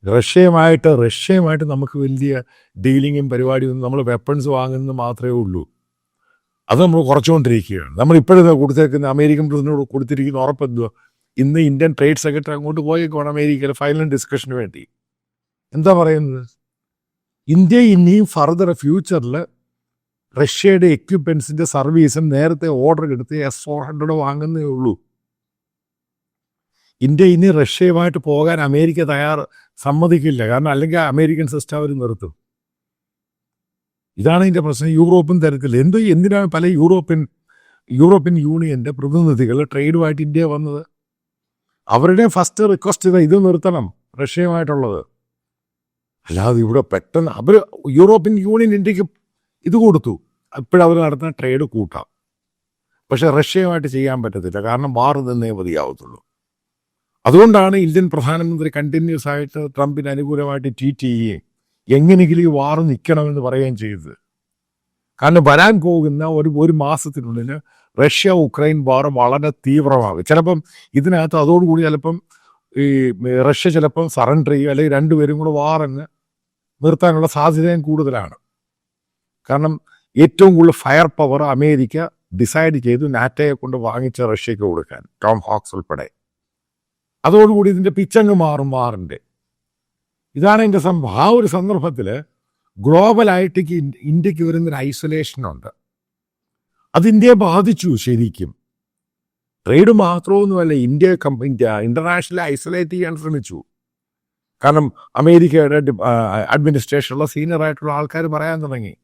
റഷ്യയുമായിട്ട് നമുക്ക് വലിയ ഡീലിങ്ങും പരിപാടിയും നമ്മൾ വെപ്പൺസ് വാങ്ങുന്നത് മാത്രമേ ഉള്ളൂ. അത് നമ്മൾ കുറച്ചുകൊണ്ടിരിക്കുകയാണ്. നമ്മളിപ്പോഴും കൊടുത്തേക്കുന്ന അമേരിക്കൻ പ്രസിഡന്റിനോട് കൊടുത്തിരിക്കുന്ന ഉറപ്പെന്തുവാ? ഇന്ന് ഇന്ത്യൻ ട്രേഡ് സെക്രട്ടറി അങ്ങോട്ട് പോയേക്കുവാണ് അമേരിക്കയിൽ ഫൈനൽ ഡിസ്കഷന് വേണ്ടി. എന്താ പറയുന്നത്? ഇന്ത്യ ഇനിയും ഫർദർ ഫ്യൂച്ചറിൽ റഷ്യയുടെ എക്യുപ്മെൻസിൻ്റെ സർവീസും നേരത്തെ ഓർഡർ എടുത്ത് S-400 വാങ്ങുന്നേ ഉള്ളൂ. ഇന്ത്യ ഇനി റഷ്യയുമായിട്ട് പോകാൻ അമേരിക്ക സമ്മതിക്കില്ല. കാരണം അല്ലെങ്കിൽ അമേരിക്കൻ സിസ്റ്റം അവർ നിർത്തും. ഇതാണ് ഇതിൻ്റെ പ്രശ്നം. യൂറോപ്യൻ തരത്തിൽ എന്തിനാണ് പല യൂറോപ്യൻ യൂണിയൻ്റെ പ്രതിനിധികൾ ട്രേഡുമായിട്ട് ഇന്ത്യ വന്നത്? അവരുടെ ഫസ്റ്റ് റിക്വസ്റ്റ് ഇത് നിർത്തണം റഷ്യയുമായിട്ടുള്ളത്. അല്ലാതെ ഇവിടെ പെട്ടെന്ന് യൂറോപ്യൻ യൂണിയൻ ഇന്ത്യക്ക് ഇത് കൊടുത്തു, ഇപ്പോഴവർ നടത്തുന്ന ട്രേഡ് കൂട്ടാം. പക്ഷെ റഷ്യയുമായിട്ട് ചെയ്യാൻ പറ്റത്തില്ല, കാരണം വാർ നിന്നേ മതിയാവത്തുള്ളൂ. അതുകൊണ്ടാണ് ഇന്ത്യൻ പ്രധാനമന്ത്രി കണ്ടിന്യൂസ് ആയിട്ട് ട്രംപിന് അനുകൂലമായിട്ട് ട്വീറ്റ് ചെയ്യുകയും എങ്ങനെയെങ്കിലും ഈ വാർ നിൽക്കണമെന്ന് പറയുകയും ചെയ്തത്. കാരണം വരാൻ പോകുന്ന ഒരു മാസത്തിനുള്ളിൽ റഷ്യ ഉക്രൈൻ വാർ വളരെ തീവ്രമാകും. ചിലപ്പം ഇതിനകത്ത് അതോടുകൂടി ചിലപ്പം ഈ റഷ്യ ചിലപ്പം സറണ്ടർ ചെയ്യും, അല്ലെങ്കിൽ രണ്ടുപേരും കൂടെ വാറങ്ങ് നിർത്താനുള്ള സാധ്യതയും കൂടുതലാണ്. കാരണം ഏറ്റവും കൂടുതൽ ഫയർ പവർ അമേരിക്ക ഡിസൈഡ് ചെയ്തു നാറ്റോയെ കൊണ്ട് വാങ്ങിച്ച റഷ്യക്ക് കൊടുക്കാൻ, ടോം ഹോക്സ് ഉൾപ്പെടെ. അതോടുകൂടി ഇതിൻ്റെ പിച്ചങ്ങ് മാറും വാറിൻ്റെ. ഇതാണ് എൻ്റെ സംഭവം. ആ ഒരു സന്ദർഭത്തിൽ ഗ്ലോബലായിട്ട് ഇന്ത്യക്ക് വരുന്നൊരു ഐസൊലേഷനുണ്ട്. അത് ഇന്ത്യയെ ബാധിച്ചു ശരിക്കും. ട്രേഡ് മാത്രമൊന്നുമല്ല, ഇന്ത്യ ഇൻ്റർനാഷണൽ ഐസൊലേറ്റ് ചെയ്യാൻ ശ്രമിച്ചു. കാരണം അമേരിക്കയുടെ അഡ്മിനിസ്ട്രേഷനുള്ള സീനിയറായിട്ടുള്ള ആൾക്കാർ പറയാൻ തുടങ്ങി,